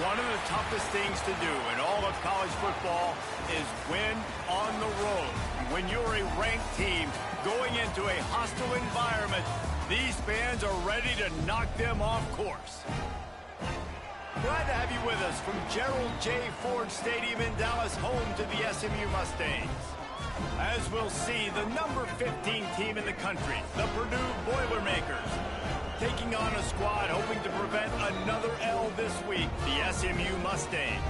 One of the toughest things to do in all of college football is win on the road. When you're a ranked team going into a hostile environment, these fans are ready to knock them off course. Glad to have you with us from Gerald J. Ford Stadium in Dallas, home to the SMU Mustangs. As we'll see, the number 15 team in the country, the Purdue Boilermakers, taking on a squad hoping to prevent another L this week, the SMU Mustangs.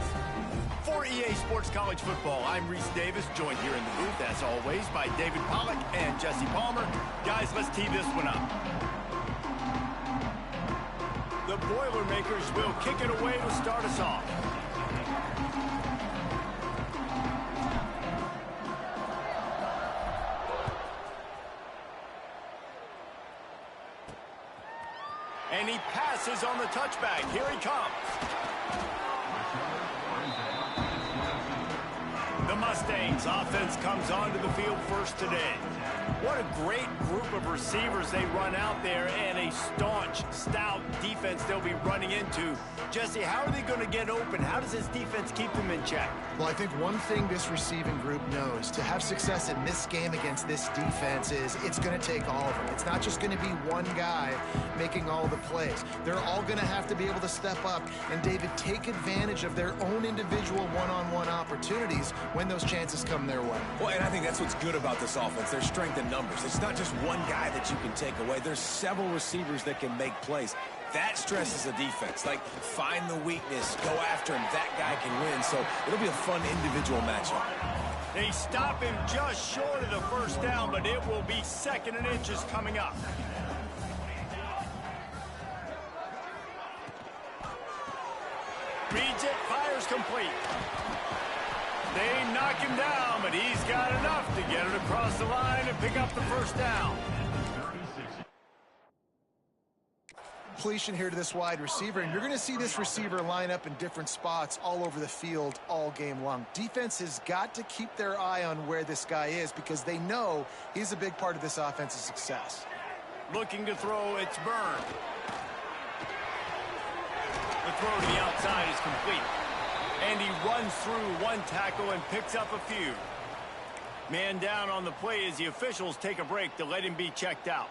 For EA Sports College Football, I'm Reese Davis, joined here in the booth, as always, by David Pollack and Jesse Palmer. Guys, let's tee this one up. The Boilermakers will kick it away to start us off. And he passes on the touchback. Here he comes. The Mustangs offense comes onto the field first today. What a great group of receivers they run out there, and a staunch, stout defense they'll be running into. Jesse, how are they going to get open? How does this defense keep them in check? Well, I think one thing this receiving group knows to have success in this game against this defense is it's going to take all of them. It's not just going to be one guy making all the plays. They're all going to have to be able to step up and, David, take advantage of their own individual one-on-one opportunities when those chances come their way. Well, and I think that's what's good about this offense. There's strength in numbers. It's not just one guy that you can take away. There's several receivers that can make plays. That stresses the defense. Like, find the weakness, go after him. That guy can win. So it'll be a fun individual matchup. They stop him just short of the first down, but it will be 2nd and inches coming up. Reads it, fires complete. They knock him down, but he's got enough to get it across the line and pick up the first down. Completion here to this wide receiver, and you're going to see this receiver line up in different spots all over the field all game long. Defense has got to keep their eye on where this guy is because they know he's a big part of this offense's success. Looking to throw, it's Byrne. The throw to the outside is complete. And he runs through one tackle and picks up a few. Man down on the play as the officials take a break to let him be checked out.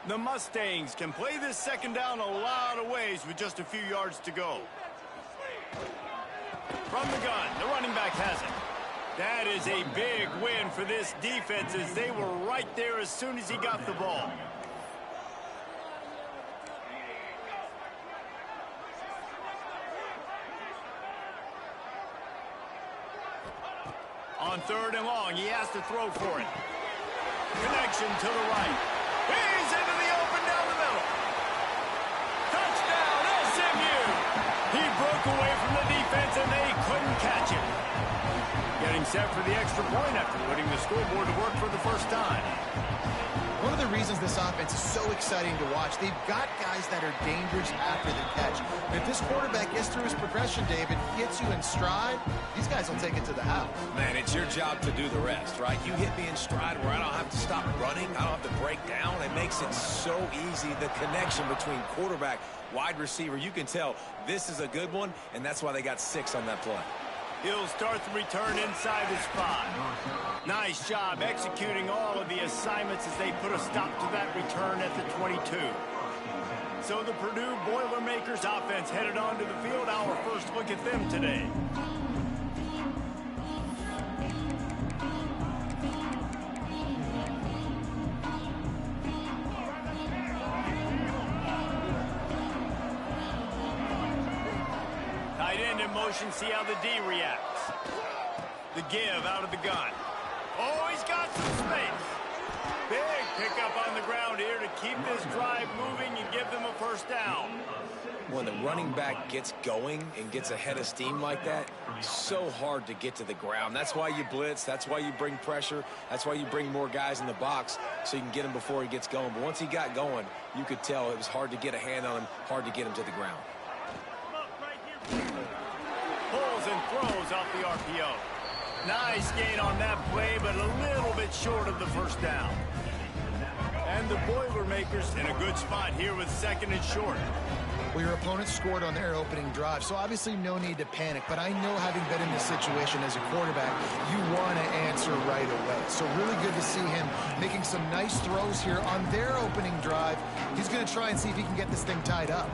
The Mustangs can play this 2nd down a lot of ways with just a few yards to go. From the gun, the running back has it. That is a big win for this defense as they were right there as soon as he got the ball. On 3rd and long, he has to throw for it. Connection to the right. He's into the open down the middle. Touchdown, SMU! He broke away from the defense and they couldn't catch him. Getting set for the extra point after putting the scoreboard to work for the first time. One of the reasons this offense is so exciting to watch, they've got guys that are dangerous after the catch. And if this quarterback gets through his progression, David, hits you in stride, these guys will take it to the house. Man, it's your job to do the rest, right? You hit me in stride where I don't have to stop running. I don't have to break down. It makes it so easy, the connection between quarterback, wide receiver. You can tell this is a good one, and that's why they got 6 on that play. He'll start the return inside the spot. Nice job executing all of the assignments as they put a stop to that return at the 22. So the Purdue Boilermakers offense headed onto the field. Our first look at them today. Tight end in motion, see how the D reacts. The give out of the gun. Oh, he's got some space. Big pickup on the ground here to keep this drive moving and give them a first down. When the running back gets going and gets ahead of steam like that, it's so hard to get to the ground. That's why you blitz. That's why you bring pressure. That's why you bring more guys in the box so you can get him before he gets going. But once he got going, you could tell it was hard to get a hand on him, hard to get him to the ground. Pulls and throws off the RPO. Nice gain on that play, but a little bit short of the first down. And the Boilermakers in a good spot here with 2nd and short. Well, your opponent scored on their opening drive, so obviously no need to panic. But I know, having been in this situation as a quarterback, you want to answer right away. So really good to see him making some nice throws here on their opening drive. He's going to try and see if he can get this thing tied up.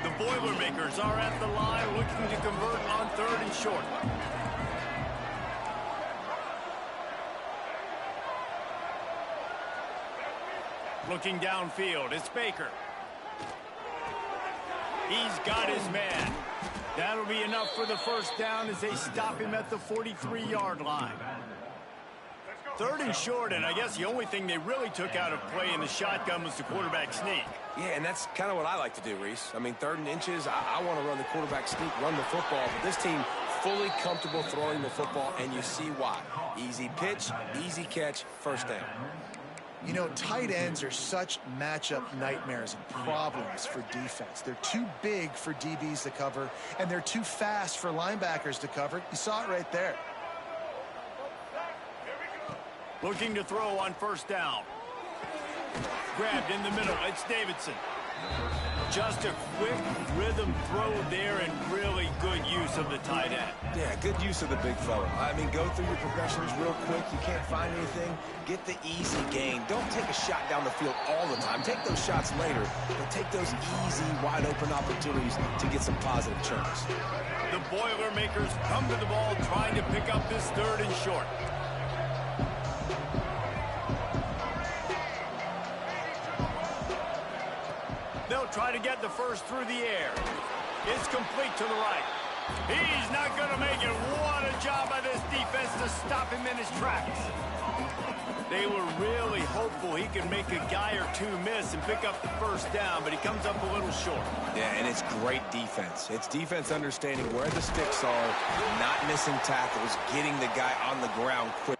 The Boilermakers are at the line looking to convert on 3rd and short. Looking downfield, it's Baker. He's got his man. That'll be enough for the first down as they stop him at the 43-yard line. 3rd and short, and I guess the only thing they really took out of play in the shotgun was the quarterback sneak. Yeah, and that's kind of what I like to do, Reese. I mean, 3rd and inches, I want to run the quarterback sneak, run the football, but this team fully comfortable throwing the football, and you see why. Easy pitch, easy catch, first down. You know, tight ends are such matchup nightmares and problems for defense. They're too big for DBs to cover, and they're too fast for linebackers to cover. You saw it right there. Looking to throw on 1st down. Grabbed in the middle. It's Davidson. Just a quick rhythm throw there and really good use of the tight end. Yeah, good use of the big fella. I mean, go through your progressions real quick. You can't find anything. Get the easy gain. Don't take a shot down the field all the time. Take those shots later, but take those easy, wide-open opportunities to get some positive chunks. The Boilermakers come to the ball trying to pick up this 3rd and short. They'll try to get the first through the air. It's complete to the right. He's not going to make it. What a job by this defense to stop him in his tracks. They were really hopeful he could make a guy or two miss and pick up the first down, but he comes up a little short. Yeah, and it's great defense. It's defense understanding where the sticks are, not missing tackles, getting the guy on the ground quick.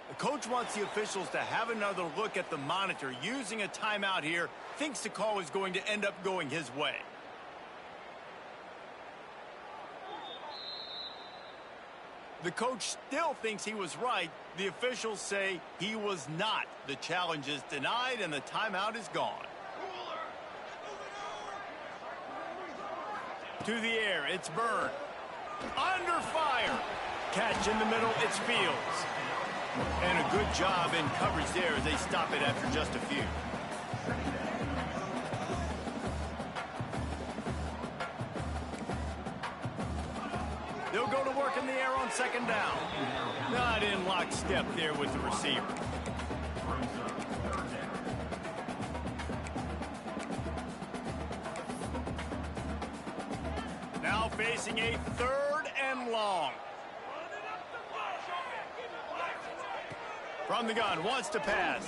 The coach wants the officials to have another look at the monitor. Using a timeout here, thinks the call is going to end up going his way. The coach still thinks he was right. The officials say he was not. The challenge is denied and the timeout is gone. To the air, it's Byrne. Under fire. Catch in the middle, it's Fields. And a good job in coverage there as they stop it after just a few. They'll go to work in the air on 2nd down. Not in lockstep there with the receiver. Now facing a 3rd and long. From the gun, wants to pass.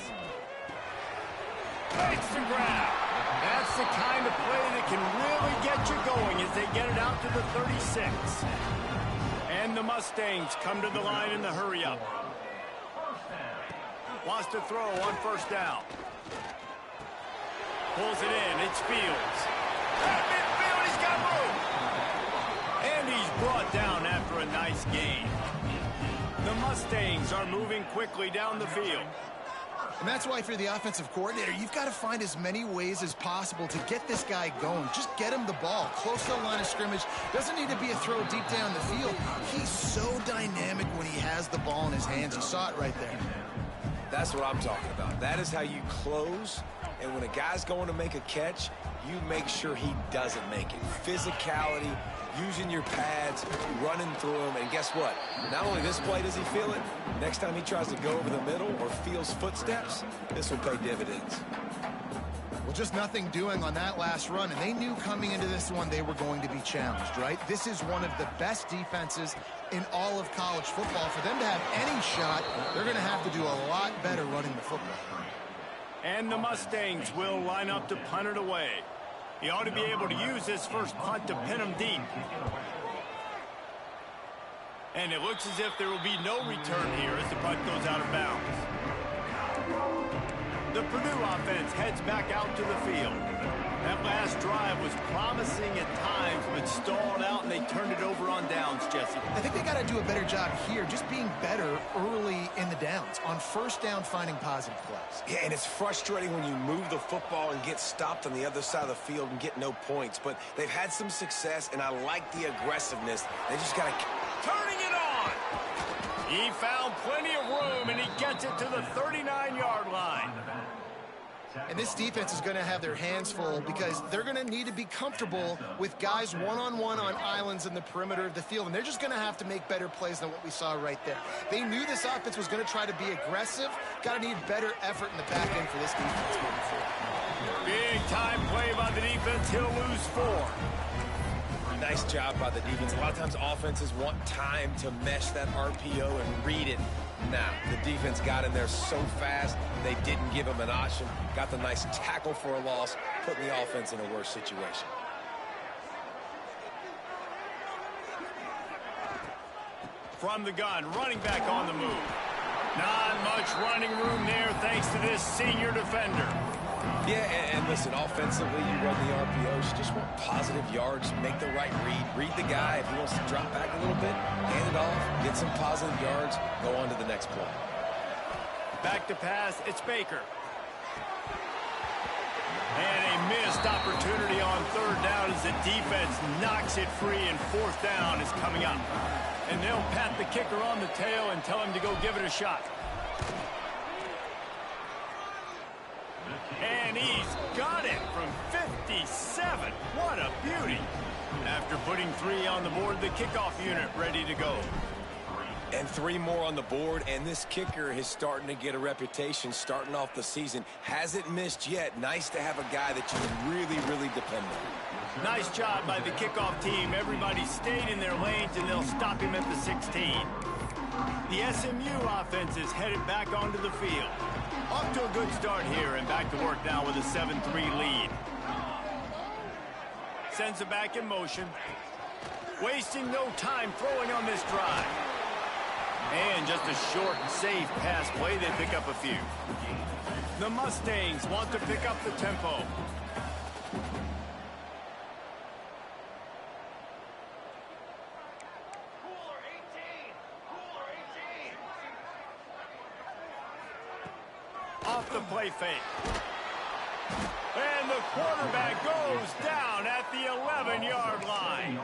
Makes the grab. That's the kind of play that can really get you going as they get it out to the 36. And the Mustangs come to the line in the hurry-up. Wants to throw on 1st down. Pulls it in. It's Fields. At midfield, he's got room. And he's brought down after a nice gain. The Mustangs are moving quickly down the field. And that's why, if you're the offensive coordinator, you've got to find as many ways as possible to get this guy going. Just get him the ball close to the line of scrimmage. Doesn't need to be a throw deep down the field. He's so dynamic when he has the ball in his hands. You saw it right there. That's what I'm talking about. That is how you close. And when a guy's going to make a catch, you make sure he doesn't make it. Physicality, using your pads, running through them, and guess what? Not only this play does he feel it, next time he tries to go over the middle or feels footsteps, this will pay dividends. Well, just nothing doing on that last run, and they knew coming into this one they were going to be challenged, right? This is one of the best defenses in all of college football. For them to have any shot, they're going to have to do a lot better running the football. And the Mustangs will line up to punt it away. He ought to be able to use this first punt to pin him deep. And it looks as if there will be no return here as the punt goes out of bounds. The Purdue offense heads back out to the field. That last drive was promising at times, but stalled out, and they turned it over on downs, Jesse. I think they got to do a better job here, just being better early in the downs. On first down, finding positive plays. Yeah, and it's frustrating when you move the football and get stopped on the other side of the field and get no points. But they've had some success, and I like the aggressiveness. They just got to... Turning it on! He found plenty of room, and he gets it to the 39-yard line. And this defense is going to have their hands full because they're going to need to be comfortable with guys one-on-one on islands in the perimeter of the field. And they're just going to have to make better plays than what we saw right there. They knew this offense was going to try to be aggressive. Got to need better effort in the back end for this defense moving forward. Big-time play by the defense. He'll lose 4. Nice job by the defense. A lot of times offenses want time to mesh that RPO and read it. Now, the defense got in there so fast, they didn't give him an option. Got the nice tackle for a loss, putting the offense in a worse situation. From the gun, running back on the move. Not much running room there thanks to this senior defender. Yeah, and listen, offensively, you run the RPOs. You just want positive yards, make the right read. Read the guy. If he wants to drop back a little bit, hand it off, get some positive yards, go on to the next play. Back to pass, it's Baker. And a missed opportunity on third down as the defense knocks it free, and fourth down is coming up. And they'll pat the kicker on the tail and tell him to go give it a shot. And he's got it from 57. What a beauty. After putting 3 on the board, the kickoff unit ready to go. And 3 more on the board, and this kicker is starting to get a reputation starting off the season. Hasn't missed yet. Nice to have a guy that you can really, really depend on. Nice job by the kickoff team. Everybody stayed in their lanes, and they'll stop him at the 16. The SMU offense is headed back onto the field. Off to a good start here, and back to work now with a 7-3 lead. Sends it back in motion. Wasting no time throwing on this drive. And just a short and safe pass play, they pick up a few. The Mustangs want to pick up the tempo. Off the play fake. And the quarterback goes down at the 11-yard line.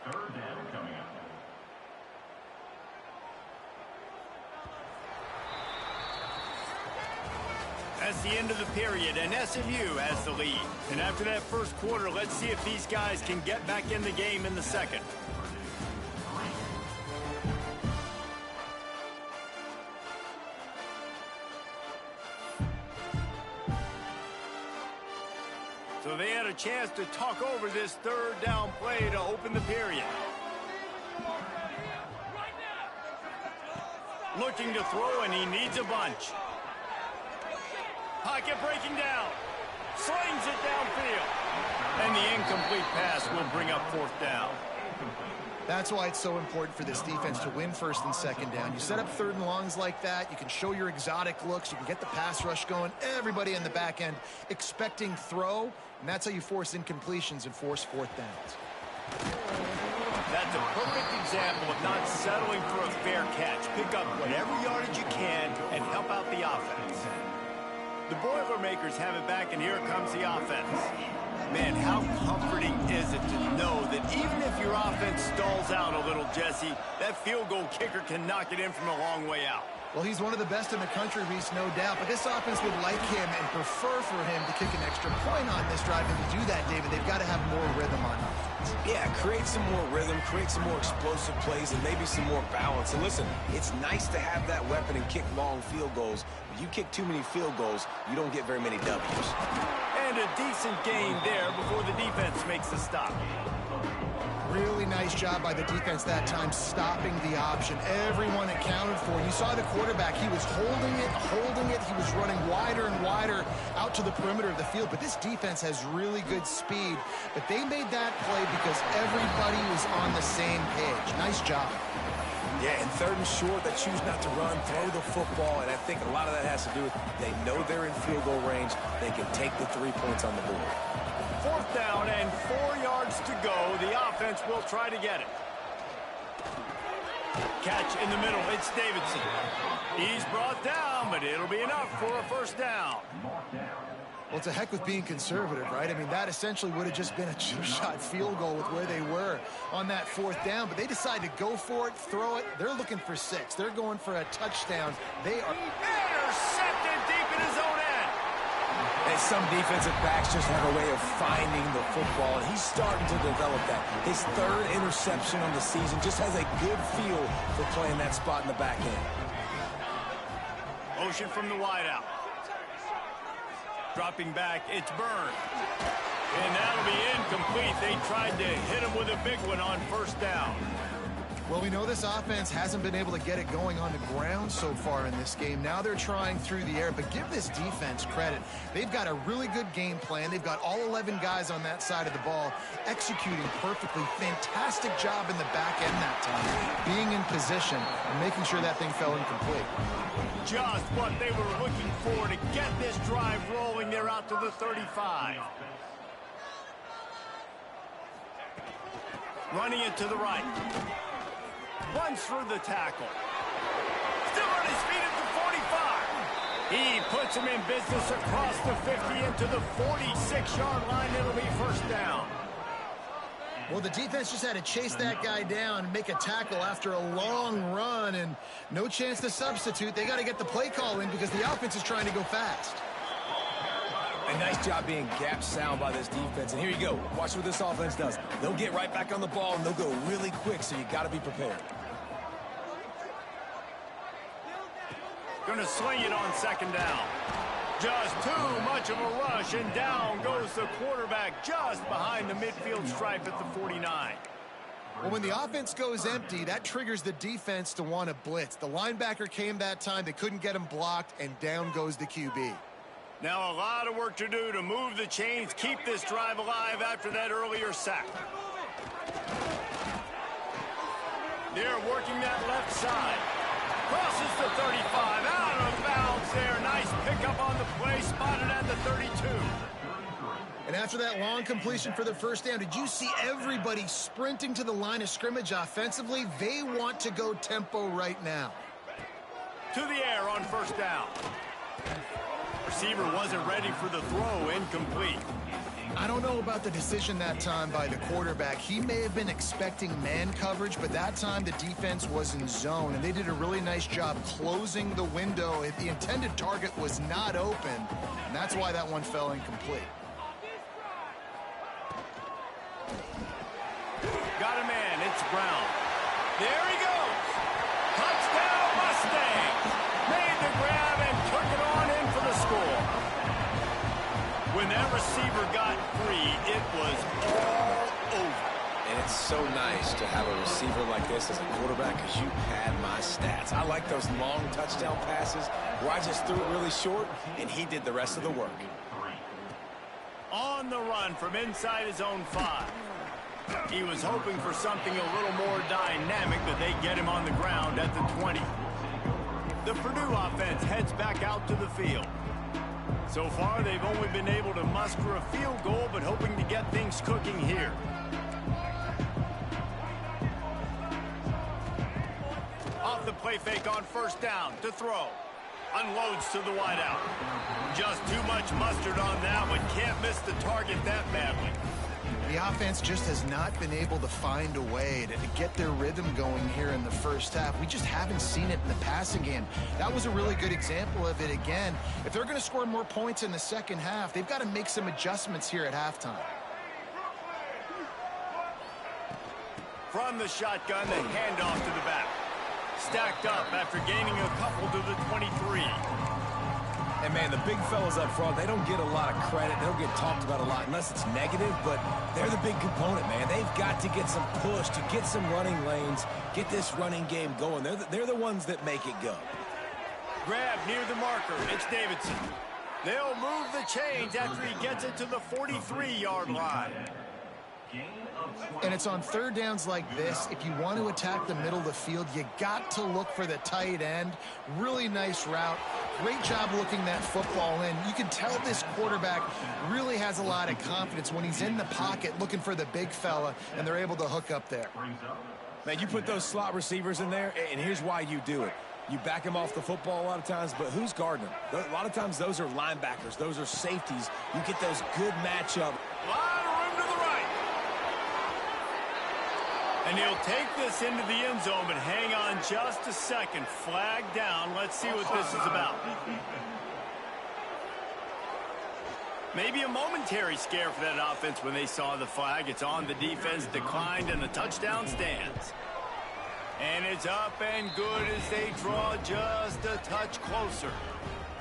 Third down coming up. That's the end of the period, and SMU has the lead. And after that first quarter, let's see if these guys can get back in the game in the second. So they had a chance to talk over this third down play to open the period. Looking to throw, and he needs a bunch. Pocket breaking down. Slings it downfield. And the incomplete pass will bring up fourth down. That's why it's so important for this defense to win first and second down. You set up third and longs like that, you can show your exotic looks, you can get the pass rush going, everybody in the back end expecting throw, and that's how you force incompletions and force fourth downs. That's a perfect example of not settling for a fair catch. Pick up whatever yardage you can and help out the offense. The Boilermakers have it back, and here comes the offense. Man, how comforting is it to know that even if your offense stalls out a little, Jesse, that field goal kicker can knock it in from a long way out. Well, he's one of the best in the country, Reese, no doubt. But this offense would like him and prefer for him to kick an extra point on this drive. And to do that, David, they've got to have more rhythm on offense. Yeah, create some more rhythm, create some more explosive plays, and maybe some more balance. And listen, it's nice to have that weapon and kick long field goals. If you kick too many field goals, you don't get very many W's. And a decent gain there before the defense makes the stop. Really nice job by the defense that time, stopping the option. Everyone accounted for. You saw the quarterback. He was holding it. He was running wider and wider out to the perimeter of the field. But this defense has really good speed. But they made that play because everybody was on the same page. Nice job. Yeah, and 3rd and short, they choose not to run, throw the football, and I think a lot of that has to do with they know they're in field goal range. They can take the 3 points on the board. 4th down and 4 yards to go. The offense will try to get it. Catch in the middle. It's Davidson. He's brought down, but it'll be enough for a 1st down. Well, it's a heck with being conservative, right? I mean, that essentially would have just been a two-shot field goal with where they were on that 4th down, but they decided to go for it, throw it. They're looking for 6. They're going for a touchdown. They are intercepted deep in his own end. And some defensive backs just have a way of finding the football, and he's starting to develop that. His 3rd interception on the season, just has a good feel for playing that spot in the back end. Motion from the wideout. Dropping back, it's Byrne. And that'll be incomplete. They tried to hit him with a big one on 1st down. Well, we know this offense hasn't been able to get it going on the ground so far in this game. Now they're trying through the air, but give this defense credit. They've got a really good game plan. They've got all 11 guys on that side of the ball executing perfectly. Fantastic job in the back end that time, being in position and making sure that thing fell incomplete. Just what they were looking for to get this drive rolling. They're out to the 35. Running it to the right. Runs through the tackle. Still on his feet at the 45. He puts him in business across the 50 into the 46-yard line. It'll be 1st down. Well, the defense just had to chase that guy down and make a tackle after a long run, and no chance to substitute. They got to get the play call in because the offense is trying to go fast. A nice job being gap sound by this defense. And here you go. Watch what this offense does. They'll get right back on the ball, and they'll go really quick, so you got to be prepared. Going to sling it on 2nd down. Just too much of a rush, and down goes the quarterback just behind the midfield stripe at the 49. Well, when the offense goes empty, that triggers the defense to want to blitz. The linebacker came that time. They couldn't get him blocked, and down goes the QB. Now a lot of work to do to move the chains, keep this drive alive after that earlier sack. They're working that left side. Crosses the 35, out of bounds there. Nice pickup on the play, spotted at the 32. And after that long completion for the 1st down, did you see everybody sprinting to the line of scrimmage offensively? They want to go tempo right now. To the air on 1st down. Receiver wasn't ready for the throw, incomplete. I don't know about the decision that time by the quarterback. He may have been expecting man coverage, but that time the defense was in zone, and they did a really nice job closing the window. If the intended target was not open, and that's why that one fell incomplete. Got a man, it's Brown. There he goes. Touchdown Mustangs. Made the grab and took it on in for the score. When that receiver got free, it was all over. And it's so nice to have a receiver like this as a quarterback because you pad my stats. I like those long touchdown passes where I just threw it really short, and he did the rest of the work. On the run from inside his own 5. He was hoping for something a little more dynamic, but they get him on the ground at the 20. The Purdue offense heads back out to the field. So far, they've only been able to muster a field goal, but hoping to get things cooking here. Off the play fake on 1st down to throw. Unloads to the wideout. Just too much mustard on that one. Can't miss the target that badly. The offense just has not been able to find a way to get their rhythm going here in the 1st half. We just haven't seen it in the passing game. That was a really good example of it again. If they're going to score more points in the 2nd half, they've got to make some adjustments here at halftime. From the shotgun, the handoff to the back. Stacked up after gaining a couple to the 23. And, man, the big fellas up front, they don't get a lot of credit. They don't get talked about a lot unless it's negative, but they're the big component, man. They've got to get some push, to get some running lanes, get this running game going. They're the ones that make it go. Grab near the marker. It's Davidson. They'll move the chains after he gets it to the 43-yard line. And it's on third downs like this. If you want to attack the middle of the field, you got to look for the tight end. Really nice route. Great job looking that football in. You can tell this quarterback really has a lot of confidence when he's in the pocket looking for the big fella, and they're able to hook up there. Man, you put those slot receivers in there, and here's why you do it. You back them off the football a lot of times, but who's guarding them? A lot of times those are linebackers. Those are safeties. You get those good matchup. Line room to the right. And he'll take this into the end zone, but hang on just a second. Flag down. Let's see what this is about. Maybe a momentary scare for that offense when they saw the flag. It's on, the defense declined, and the touchdown stands. And it's up and good as they draw just a touch closer.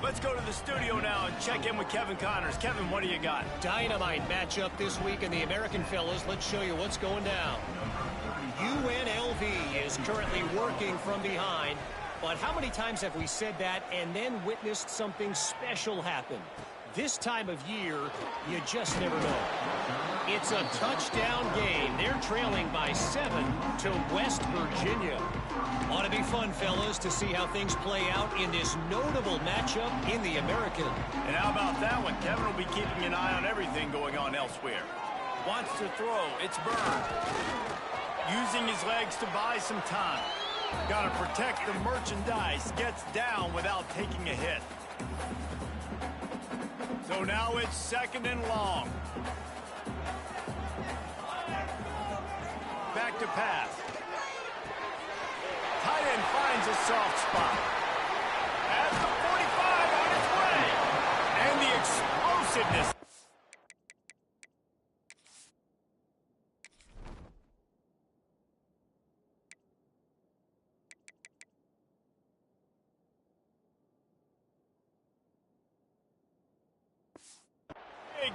Let's go to the studio now and check in with Kevin Connors. Kevin, what do you got? Dynamite matchup this week in the American fellas. Let's show you what's going down. UNLV is currently working from behind. But how many times have we said that and then witnessed something special happen? This time of year, you just never know. It's a touchdown game. They're trailing by 7 to West Virginia. Ought to be fun, fellas, to see how things play out in this notable matchup in the American. And how about that one? Kevin will be keeping an eye on everything going on elsewhere. Wants to throw. It's Byrne. Using his legs to buy some time. Got to protect the merchandise. Gets down without taking a hit. So now it's second and long. Back to pass. Tight end finds a soft spot. At the 45 on its way. And the explosiveness.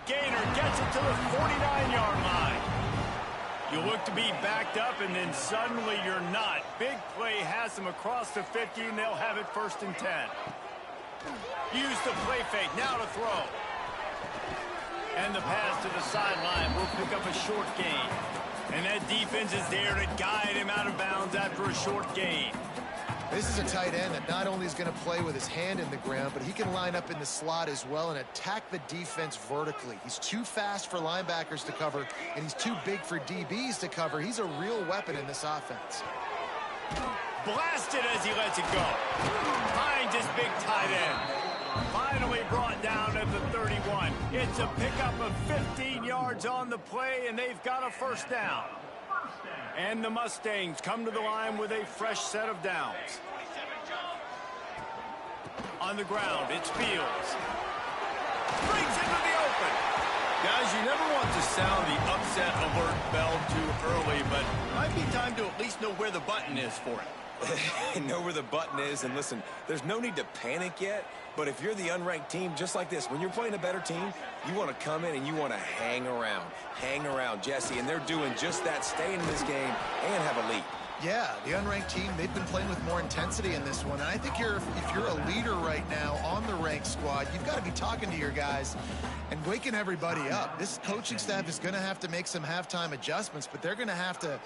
Gainer gets it to the 49-yard line. You look to be backed up, and then suddenly you're not. Big play has them across the 50, and they'll have it first and 10. Use the play fake, now to throw. And the pass to the sideline will pick up a short gain. And that defense is there to guide him out of bounds after a short gain. This is a tight end that not only is going to play with his hand in the ground, but he can line up in the slot as well and attack the defense vertically. He's too fast for linebackers to cover, and he's too big for DBs to cover. He's a real weapon in this offense. Blasted as he lets it go. Finds his big tight end. Finally brought down at the 31. It's a pickup of 15 yards on the play, and they've got a first down. And the Mustangs come to the line with a fresh set of downs. On the ground, it's Fields. Brings into the open. Guys, you never want to sound the upset alert bell too early, but it might be time to at least know where the button is for it. Know where the button is, and listen, there's no need to panic yet, but if you're the unranked team, just like this, when you're playing a better team, you want to come in and you want to hang around, Jesse, and they're doing just that, staying in this game and have a lead. Yeah, the unranked team, they've been playing with more intensity in this one, and I think if you're a leader right now on the ranked squad, you've got to be talking to your guys and waking everybody up. This coaching staff is going to have to make some halftime adjustments, but they're going to have to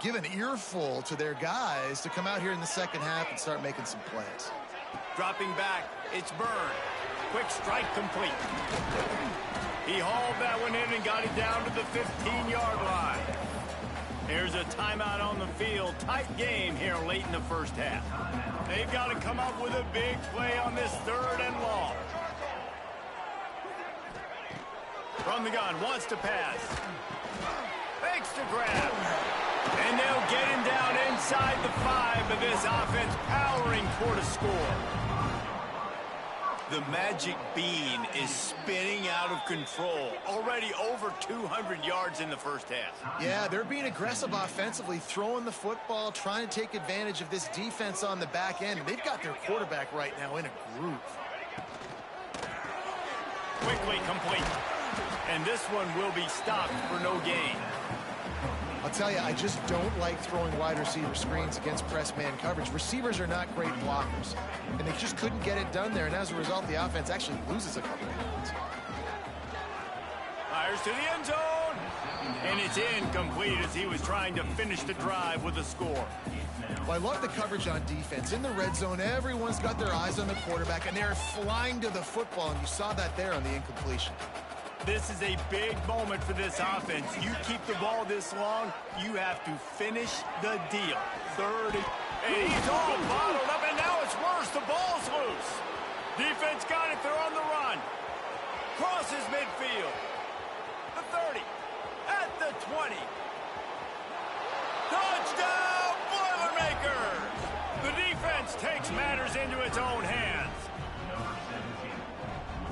give an earful to their guys to come out here in the second half and start making some plays. Dropping back, it's Byrne. Quick strike complete. He hauled that one in and got it down to the 15-yard line. There's a timeout on the field. Tight game here late in the first half. They've got to come up with a big play on this third and long. From the gun, wants to pass. Fakes to grab. And they'll get him down inside the 5, but this offense powering toward a score. The magic bean is spinning out of control. Already over 200 yards in the first half. Yeah, they're being aggressive offensively, throwing the football, trying to take advantage of this defense on the back end. They've got their quarterback right now in a groove. Quickly complete. And this one will be stopped for no gain. I'll tell you, I just don't like throwing wide receiver screens against press man coverage. Receivers are not great blockers, and they just couldn't get it done there, and as a result, the offense actually loses a couple of yards. Fires to the end zone. And it's incomplete as he was trying to finish the drive with a score. Well, I love the coverage on defense. In the red zone, everyone's got their eyes on the quarterback, and they're flying to the football, and you saw that there on the incompletion. This is a big moment for this offense. You keep the ball this long, you have to finish the deal. Third, and he's all bottled up, and now it's worse. The ball's loose. Defense got it. They're on the run. Crosses midfield. The 30. At the 20. Touchdown, Boilermakers! The defense takes matters into its own hands.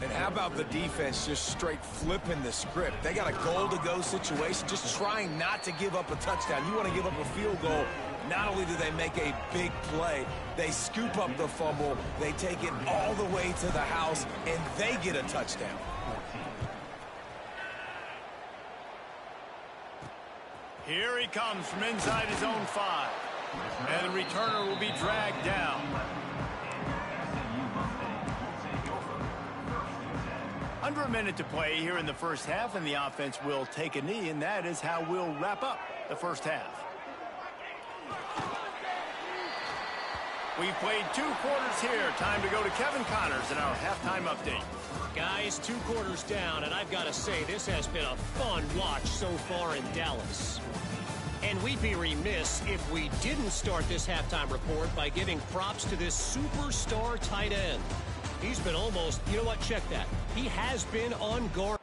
And how about the defense just straight flipping the script? They got a goal-to-go situation, just trying not to give up a touchdown. You want to give up a field goal. Not only do they make a big play, they scoop up the fumble, they take it all the way to the house, and they get a touchdown. Here he comes from inside his own 5. And the returner will be dragged down. Under a minute to play here in the first half, and the offense will take a knee, and that is how we'll wrap up the first half. We've played 2 quarters here. Time to go to Kevin Connors in our halftime update. Guys, 2 quarters down, and I've got to say, this has been a fun watch so far in Dallas. And we'd be remiss if we didn't start this halftime report by giving props to this superstar tight end. He's been almost, you know what, check that. He has been on guard.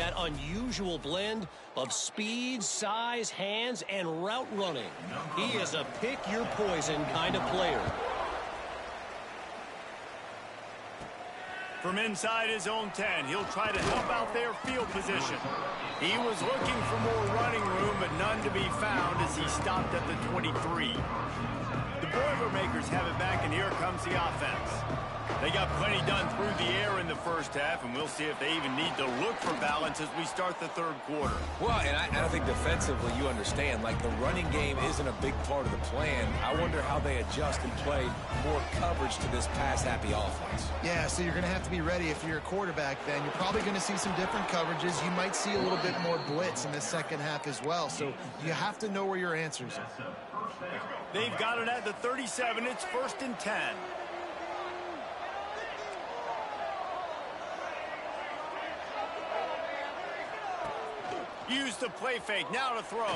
that unusual blend of speed, size, hands, and route running. He is a pick-your-poison kind of player. From inside his own 10, he'll try to help out their field position. He was looking for more running room, but none to be found as he stopped at the 23. The Boilermakers have it back, and here comes the offense. They got plenty done through the air in the first half, and we'll see if they even need to look for balance as we start the third quarter. Well, and I think defensively you understand, like the running game isn't a big part of the plan. I wonder how they adjust and play more coverage to this pass-happy offense. Yeah, so you're going to have to be ready if you're a quarterback then. You're probably going to see some different coverages. You might see a little bit more blitz in the second half as well. So you have to know where your answers are. They've got it at the 37. It's 1st and 10. Use the play fake. Now to throw.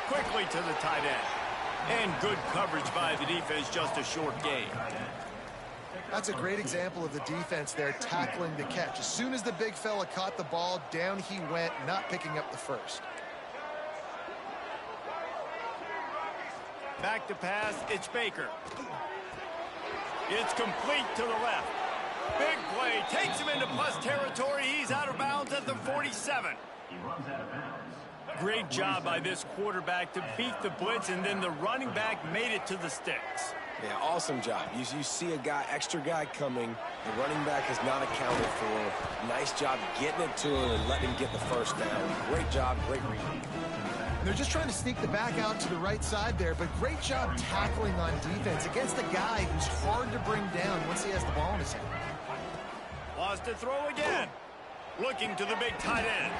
Quickly to the tight end. And good coverage by the defense, just a short gain. That's a great example of the defense there tackling the catch. As soon as the big fella caught the ball, down he went, not picking up the first. Back to pass, it's Baker. It's complete to the left. Big play, takes him into plus territory. He's out of bounds at the 47. Great job by this quarterback to beat the blitz, and then the running back made it to the sticks. Yeah, awesome job. You see a guy, extra guy coming. The running back is not accounted for. Nice job getting it to him and letting him get the first down. Great job, great read. They're just trying to sneak the back out to the right side there, but great job tackling on defense against a guy who's hard to bring down once he has the ball in his hand. Lost to throw again. Looking to the big tight end.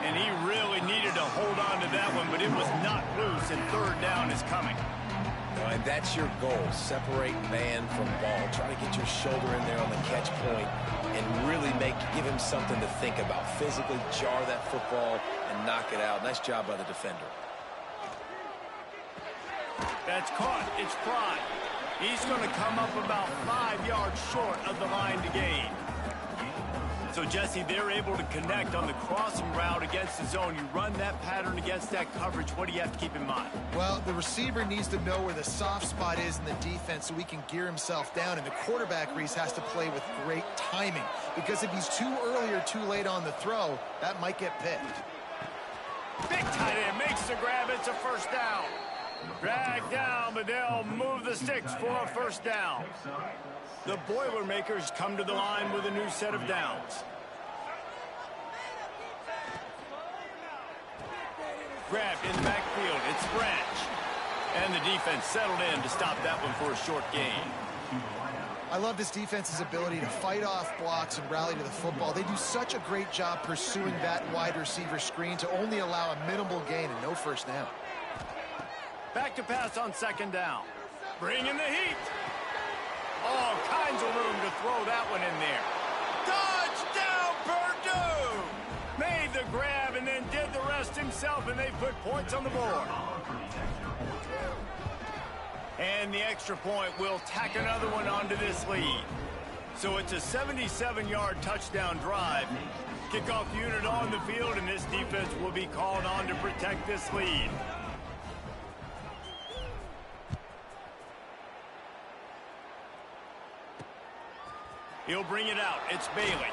And he really needed to hold on to that one, but it was not loose, and third down is coming. And that's your goal. Separate man from ball. Try to get your shoulder in there on the catch point and really give him something to think about. Physically jar that football and knock it out. Nice job by the defender. That's caught. It's Pride. He's going to come up about 5 yards short of the line to gain. So, Jesse, they're able to connect on the crossing route against the zone. You run that pattern against that coverage. What do you have to keep in mind? Well, the receiver needs to know where the soft spot is in the defense so he can gear himself down. And the quarterback, Reese, has to play with great timing. Because if he's too early or too late on the throw, that might get picked. Big tight end makes the grab. It's a first down. Drag down, but they'll move the sticks for a first down. The Boilermakers come to the line with a new set of downs. Grabbed in the backfield. It's Branch. And the defense settled in to stop that one for a short gain. I love this defense's ability to fight off blocks and rally to the football. They do such a great job pursuing that wide receiver screen to only allow a minimal gain and no first down. Back to pass on second down. Bringing the heat. All kinds of room to throw that one in there. Touchdown, Purdue! Made the grab and then did the rest himself, and they put points on the board. And the extra point will tack another one onto this lead. So it's a 77-yard touchdown drive. Kickoff unit on the field, and this defense will be called on to protect this lead. He'll bring it out. It's Bailey.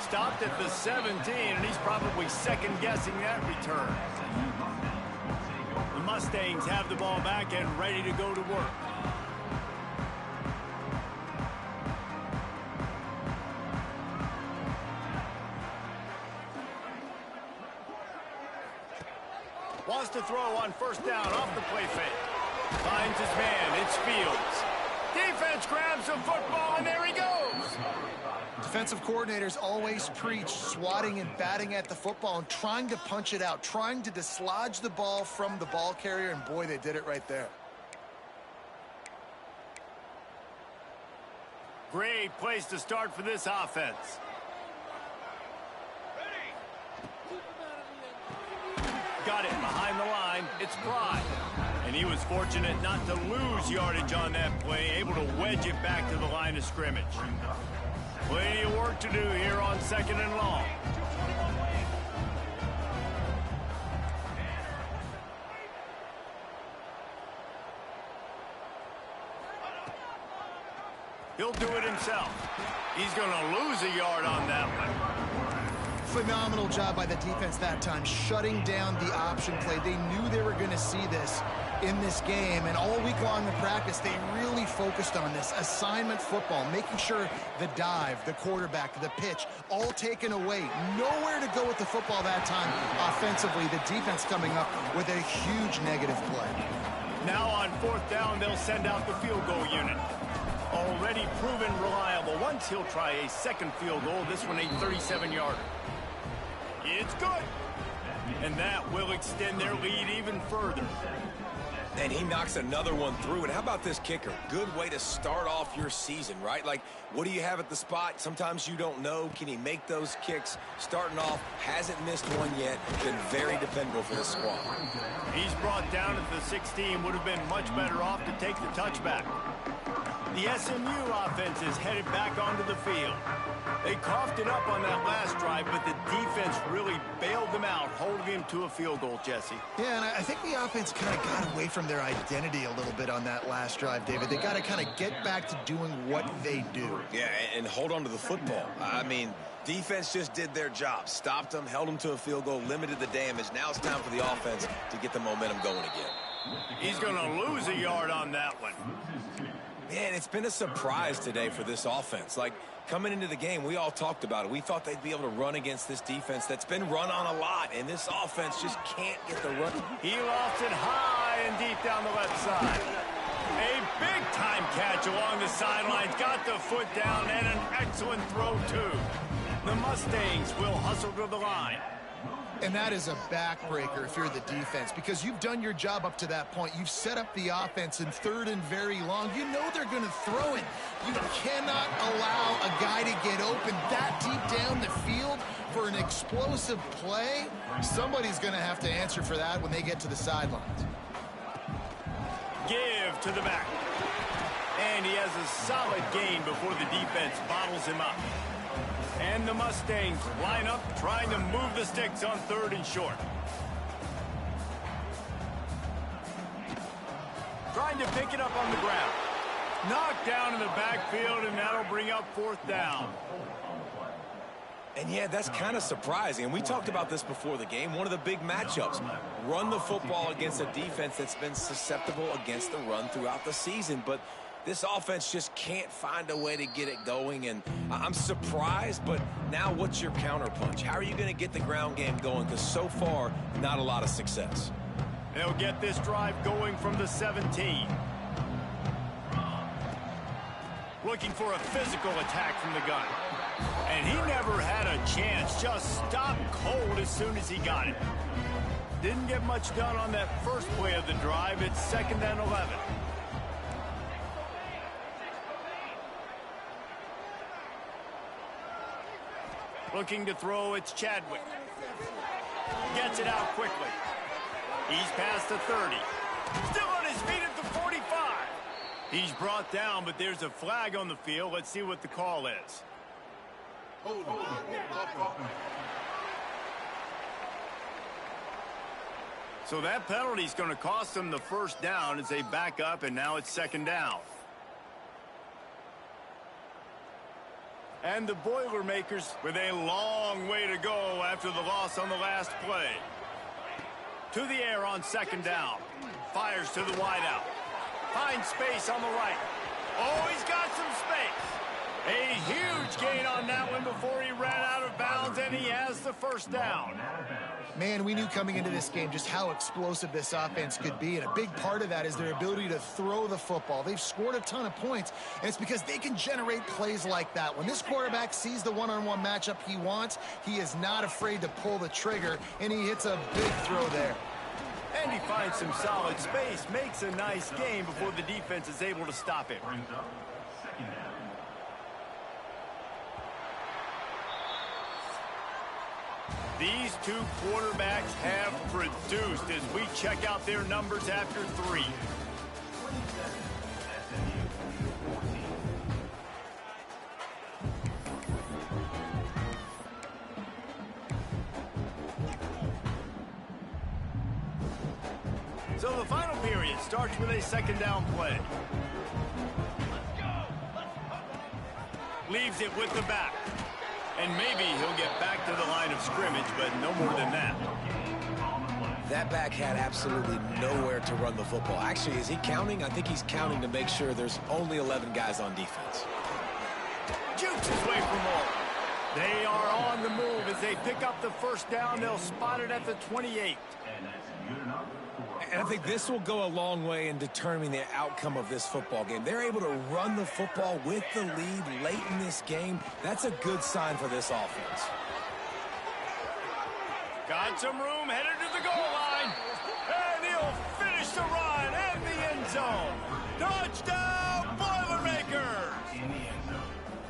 Stopped at the 17, and he's probably second-guessing that return. The Mustangs have the ball back and ready to go to work. Wants to throw on first down off the play fake. Finds his man. It's Fields. Defense grabs the football, and there he goes. Defensive coordinators always preach swatting and batting at the football and trying to punch it out, trying to dislodge the ball from the ball carrier, and boy, they did it right there. Great place to start for this offense. Got it behind the line. It's Pride. And he was fortunate not to lose yardage on that play, able to wedge it back to the line of scrimmage. Plenty of work to do here on 2nd and long. He'll do it himself. He's going to lose a yard on that one. Phenomenal job by the defense that time, shutting down the option play. They knew they were going to see this in this game, and all week long in practice, they really focused on this assignment football, making sure the dive, the quarterback, the pitch, all taken away. Nowhere to go with the football that time offensively. The defense coming up with a huge negative play. Now on 4th down, they'll send out the field goal unit. Already proven reliable. Once he'll try a second field goal, this one a 37-yarder. It's good. And that will extend their lead even further. And he knocks another one through. And how about this kicker? Good way to start off your season, right? Like, what do you have at the spot? Sometimes you don't know. Can he make those kicks? Starting off, hasn't missed one yet. Been very dependable for this squad. He's brought down at the 16. Would have been much better off to take the touchback. The SMU offense is headed back onto the field. They coughed it up on that last drive, but the defense really bailed them out, holding him to a field goal, Jesse. Yeah, and I think the offense kind of got away from their identity a little bit on that last drive, David. They got to kind of get back to doing what they do. Yeah, and hold on to the football. I mean, defense just did their job. Stopped them, held them to a field goal, limited the damage. Now it's time for the offense to get the momentum going again. He's going to lose a yard on that one. Man, it's been a surprise today for this offense. Like, coming into the game, we all talked about it. We thought they'd be able to run against this defense that's been run on a lot, and this offense just can't get the run. He lost it high and deep down the left side. A big-time catch along the sidelines. Got the foot down, and an excellent throw, too. The Mustangs will hustle to the line. And that is a backbreaker if you're the defense, because you've done your job up to that point. You've set up the offense in 3rd and very long. You know they're going to throw it. You cannot allow a guy to get open that deep down the field for an explosive play. Somebody's going to have to answer for that when they get to the sidelines. Give to the back. And he has a solid gain before the defense bottles him up. And the Mustangs line up, trying to move the sticks on 3rd and short. Trying to pick it up on the ground. Knocked down in the backfield, and that'll bring up 4th down. And yeah, that's kind of surprising. And we talked about this before the game. One of the big matchups. Run the football against a defense that's been susceptible against the run throughout the season. But this offense just can't find a way to get it going, and I'm surprised, but now what's your counterpunch? How are you going to get the ground game going? Because so far, not a lot of success. They'll get this drive going from the 17. Looking for a physical attack from the gun. And he never had a chance, just stopped cold as soon as he got it. Didn't get much done on that first play of the drive. It's 2nd and 11. Looking to throw, it's Chadwick. Gets it out quickly. He's past the 30. Still on his feet at the 45. He's brought down, but there's a flag on the field. Let's see what the call is. So that penalty is going to cost them the 1st down as they back up, and now it's 2nd down. And the Boilermakers with a long way to go after the loss on the last play. To the air on 2nd down. Fires to the wideout. Finds space on the right. Oh, he's got some space. A huge gain on that one before he ran out of bounds, and he has the 1st down. Man, we knew coming into this game just how explosive this offense could be, and a big part of that is their ability to throw the football. They've scored a ton of points, and it's because they can generate plays like that. When this quarterback sees the one-on-one matchup he wants, he is not afraid to pull the trigger, and he hits a big throw there. And he finds some solid space, makes a nice game before the defense is able to stop him. These two quarterbacks have produced as we check out their numbers after 3. So the final period starts with a second down play. Leaves it with the back. And maybe he'll get back to the line of scrimmage, but no more than that. That back had absolutely nowhere to run the football. Actually, is he counting? I think he's counting to make sure there's only 11 guys on defense. Jukes his way for more. They are on the move as they pick up the first down. They'll spot it at the 28. And I think this will go a long way in determining the outcome of this football game. They're able to run the football with the lead late in this game. That's a good sign for this offense. Got some room, headed to the goal line. And he'll finish the run and the end zone. Touchdown, Boilermakers!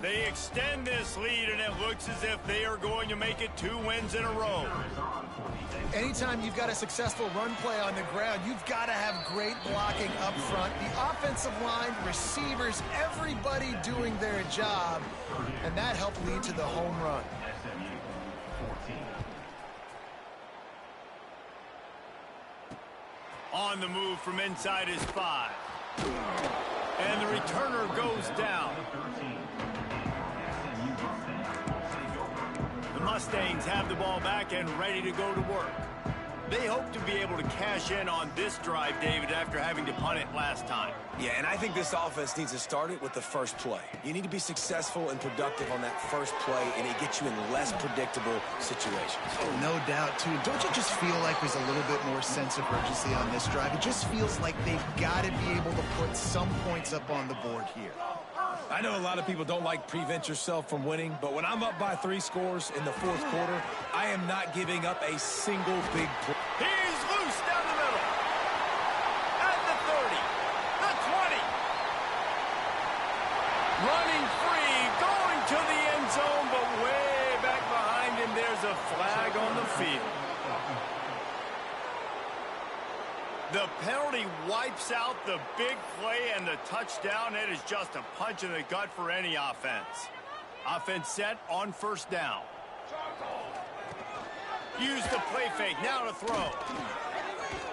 They extend this lead, and it looks as if they are going to make it 2 wins in a row. Anytime you've got a successful run play on the ground, you've got to have great blocking up front. The offensive line, receivers, everybody doing their job, and that helped lead to the home run. On the move from inside his 5. And the returner goes down. The Mustangs have the ball back and ready to go to work. They hope to be able to cash in on this drive, David, after having to punt it last time. Yeah, and I think this offense needs to start it with the first play. You need to be successful and productive on that first play, and it gets you in less predictable situations. Oh, no doubt, too. Don't you just feel like there's a little bit more sense of urgency on this drive? It just feels like they've got to be able to put some points up on the board here. I know a lot of people don't like prevent yourself from winning, but when I'm up by 3 scores in the fourth quarter, I am not giving up a single big play. He's loose down the middle. At the 30, the 20. Running free, going to the end zone, but way back behind him, there's a flag on the field. The penalty wipes out the big play, and the touchdown. It is just a punch in the gut for any offense. Offense set on first down. Use the play fake, now to throw.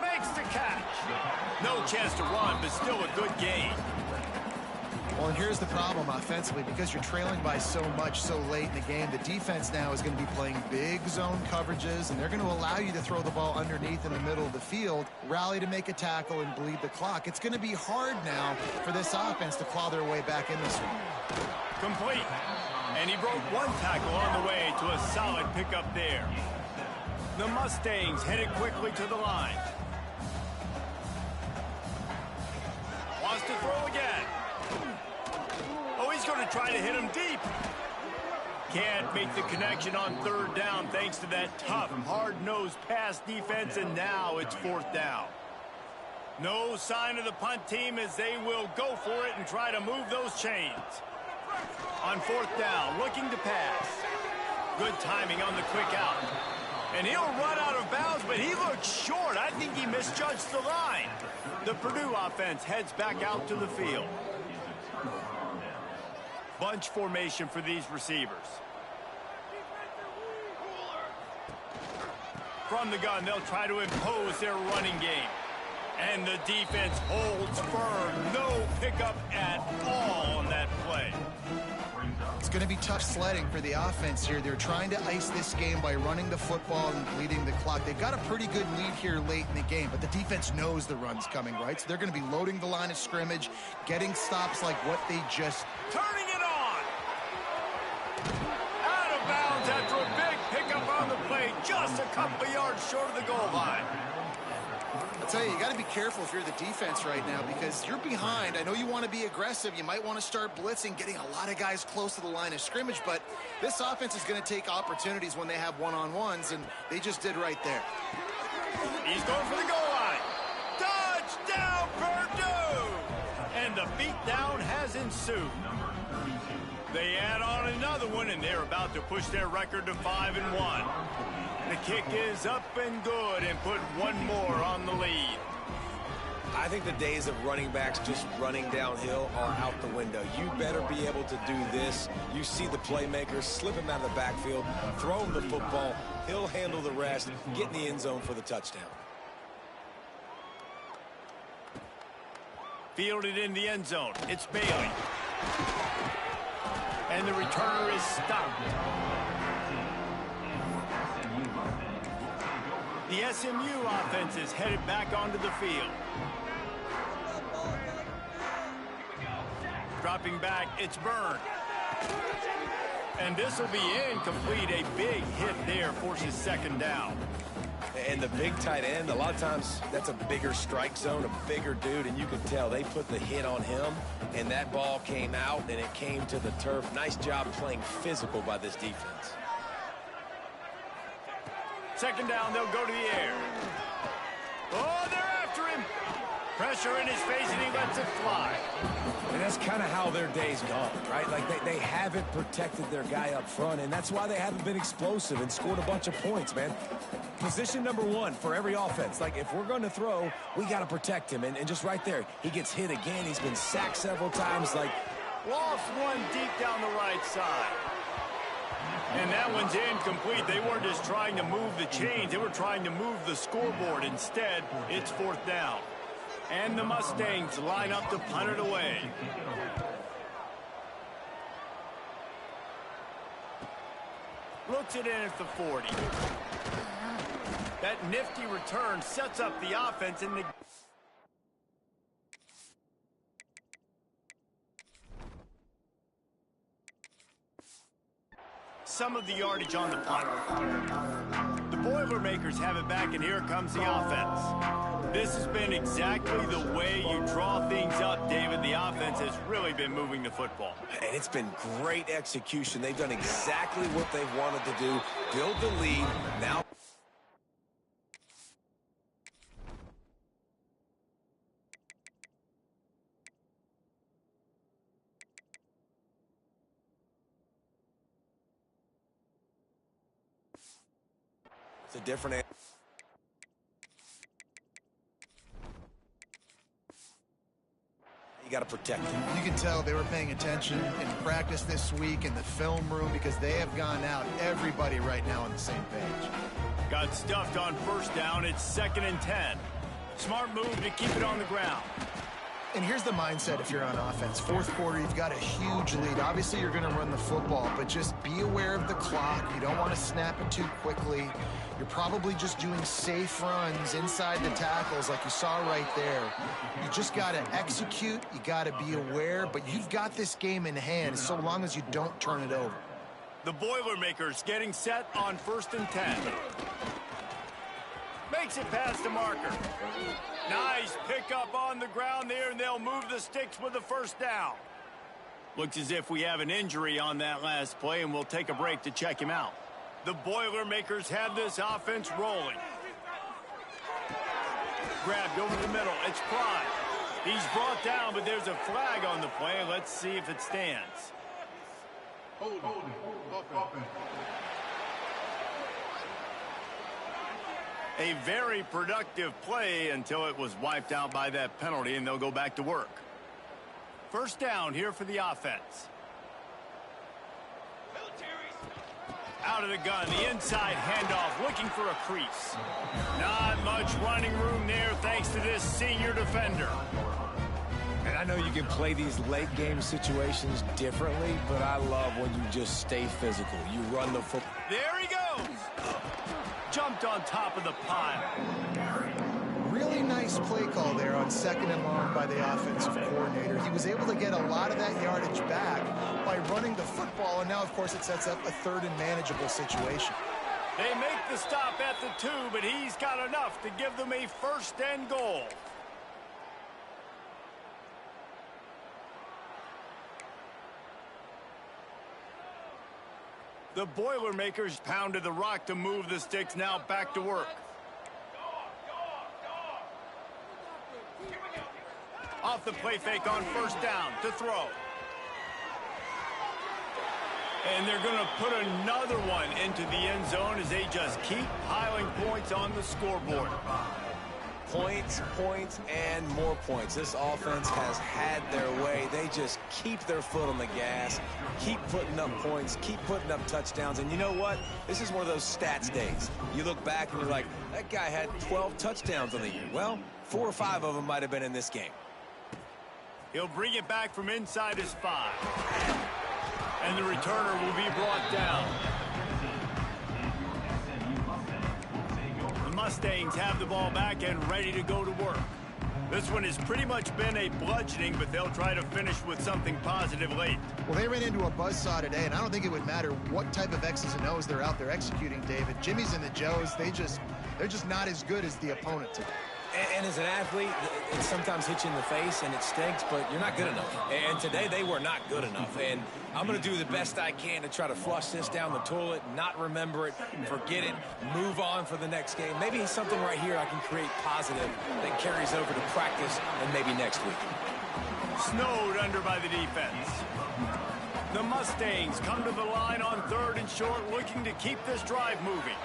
Makes the catch. No chance to run, but still a good gain. Well, and here's the problem offensively. Because you're trailing by so much so late in the game, the defense now is going to be playing big zone coverages, and they're going to allow you to throw the ball underneath in the middle of the field, rally to make a tackle, and bleed the clock. It's going to be hard now for this offense to claw their way back in this one. Complete. And he broke one tackle on the way to a solid pickup there. The Mustangs headed quickly to the line. Wants to throw again. Oh, he's going to try to hit him deep. Can't make the connection on third down thanks to that tough, hard-nosed pass defense, and now it's fourth down. No sign of the punt team as they will go for it and try to move those chains. On fourth down, looking to pass. Good timing on the quick out. And he'll run out of bounds, but he looks short. I think he misjudged the line. The Purdue offense heads back out to the field. Bunch formation for these receivers. From the gun, they'll try to impose their running game. And the defense holds firm. No pickup at all on that play. It's going to be tough sledding for the offense here. They're trying to ice this game by running the football and bleeding the clock. They've got a pretty good lead here late in the game, but the defense knows the run's coming, right? So they're going to be loading the line of scrimmage, getting stops like what they just... Turning it on! Out of bounds after a big pickup on the play, just a couple of yards short of the goal line. I'll tell you got to be careful if you're the defense right now because you're behind. I know you want to be aggressive. You might want to start blitzing, getting a lot of guys close to the line of scrimmage, but this offense is going to take opportunities when they have one-on-ones, and they just did right there. He's going for the goal line. Touchdown, Purdue! And the beatdown has ensued. They add on another one, and they're about to push their record to 5-1. The kick is up and good and put one more on the lead. I think the days of running backs just running downhill are out the window. You better be able to do this. You see the playmaker, slip him out of the backfield, throw him the football. He'll handle the rest, get in the end zone for the touchdown. Fielded in the end zone. It's Bailey. And the returner is stopped. The SMU offense is headed back onto the field. Dropping back, it's Byrne. And this will be incomplete. A big hit there forces second down. And the big tight end, a lot of times that's a bigger strike zone, a bigger dude, and you can tell they put the hit on him, and that ball came out, and it came to the turf. Nice job playing physical by this defense. Second down, they'll go to the air. Oh, they're after him. Pressure in his face, and he lets it fly. And that's kind of how their day's gone, right? Like they haven't protected their guy up front, and that's why they haven't been explosive and scored a bunch of points, man. Position number one for every offense. Like, if we're going to throw, we got to protect him. And just right there, he gets hit again. He's been sacked several times. Like, lost one deep down the right side. And that one's incomplete. They weren't just trying to move the chains. They were trying to move the scoreboard. Instead, it's fourth down. And the Mustangs line up to punt it away. Looks it in at the 40. That nifty return sets up the offense in the... Some of the yardage on the punt. The Boilermakers have it back, and here comes the offense. This has been exactly the way you draw things up, David. The offense has really been moving the football. And it's been great execution. They've done exactly what they've wanted to do. Build the lead. Now... It's a different... You got to protect him. You can tell they were paying attention in practice this week in the film room because they have gone out, everybody right now on the same page. Got stuffed on first down. It's 2nd and 10. Smart move to keep it on the ground. And here's the mindset if you're on offense. Fourth quarter, you've got a huge lead. Obviously, you're going to run the football, but just be aware of the clock. You don't want to snap it too quickly. You're probably just doing safe runs inside the tackles like you saw right there. You just got to execute. You got to be aware, but you've got this game in hand so long as you don't turn it over. The Boilermakers getting set on 1st and 10. Makes it past the marker. Nice pickup on the ground there, and they'll move the sticks with the first down. Looks as if we have an injury on that last play, and we'll take a break to check him out. The Boilermakers have this offense rolling. Grabbed over the middle. It's Pride. He's brought down, but there's a flag on the play. Let's see if it stands. Hold. A very productive play until it was wiped out by that penalty, and they'll go back to work. First down here for the offense. Out of the gun, the inside handoff, looking for a crease. Not much running room there thanks to this senior defender. And I know you can play these late game situations differently, but I love when you just stay physical. You run the football. There he goes. Jumped on top of the pile. Really nice play call there on 2nd and long by the offensive coordinator. He was able to get a lot of that yardage back by running the football, and now, of course, it sets up a 3rd and manageable situation. They make the stop at the 2, but he's got enough to give them a 1st and goal. The Boilermakers pounded the rock to move the sticks, now back to work. Off the play fake on 1st down to throw. And they're going to put another one into the end zone as they just keep piling points on the scoreboard. Points, and more points. This offense has had their way. They just keep their foot on the gas, keep putting up points, keep putting up touchdowns. And you know what? This is one of those stats days. You look back and you're like, that guy had 12 touchdowns on the year. Well, 4 or 5 of them might have been in this game. He'll bring it back from inside his 5. And the returner will be brought down. The Mustangs have the ball back and ready to go to work. This one has pretty much been a bludgeoning, but they'll try to finish with something positive late. Well, they ran into a buzzsaw today, and I don't think it would matter what type of X's and O's they're out there executing, David. Jimmy's and the Joes, they're just not as good as the opponent today. And as an athlete, it sometimes hits you in the face and it stinks, but you're not good enough. And today they were not good enough. And I'm going to do the best I can to try to flush this down the toilet, not remember it, forget it, move on for the next game. Maybe something right here I can create positive that carries over to practice and maybe next week. Snowed under by the defense. The Mustangs come to the line on 3rd and short, looking to keep this drive moving.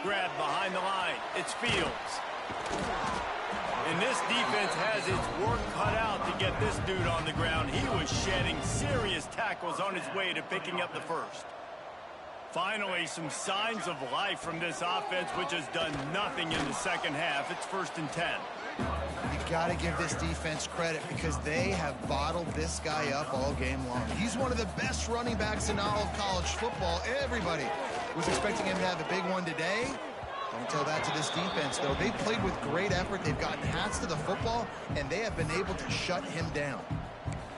Grab behind the line. It's Fields. And this defense has its work cut out to get this dude on the ground. He was shedding serious tackles on his way to picking up the first. Finally, some signs of life from this offense, which has done nothing in the second half. It's 1st and 10. You got to give this defense credit because they have bottled this guy up all game long. He's one of the best running backs in all of college football. Everybody was expecting him to have a big one today. Don't tell that to this defense, though. They played with great effort. They've gotten hats to the football, and they have been able to shut him down.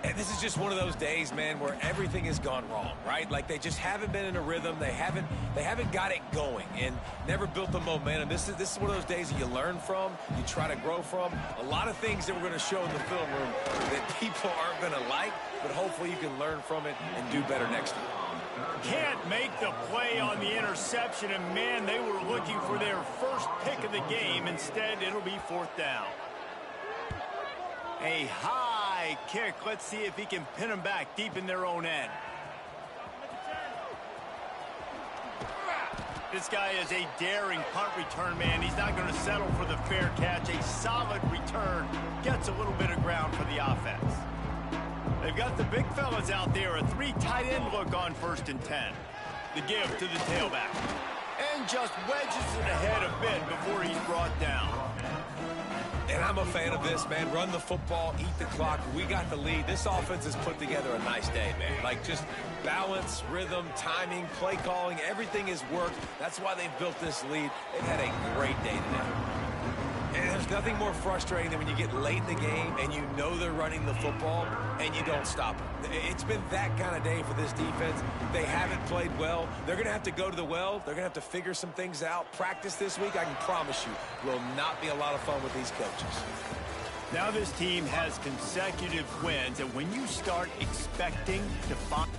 And this is just one of those days, man, where everything has gone wrong, right? Like they just haven't been in a rhythm. They haven't got it going and never built the momentum. This is one of those days that you learn from, you try to grow from. A lot of things that we're going to show in the film room that people aren't going to like, but hopefully you can learn from it and do better next time. Can't make the play on the interception, and man, they were looking for their first pick of the game. Instead, it'll be 4th down. A high kick. Let's see if he can pin them back deep in their own end. This guy is a daring punt return man. He's not going to settle for the fair catch. A solid return gets a little bit of ground for the offense. They've got the big fellas out there. A 3 tight end look on 1st and 10. The give to the tailback. And just wedges it ahead a bit before he's brought down. And I'm a fan of this, man. Run the football, eat the clock. We got the lead. This offense has put together a nice day, man. Like just balance, rhythm, timing, play calling, everything has worked. That's why they've built this lead. They've had a great day today. And there's nothing more frustrating than when you get late in the game and you know they're running the football and you don't stop them. It's been that kind of day for this defense. They haven't played well. They're going to have to go to the well. They're going to have to figure some things out. Practice this week, I can promise you, will not be a lot of fun with these coaches. Now this team has consecutive wins, and when you start expecting to find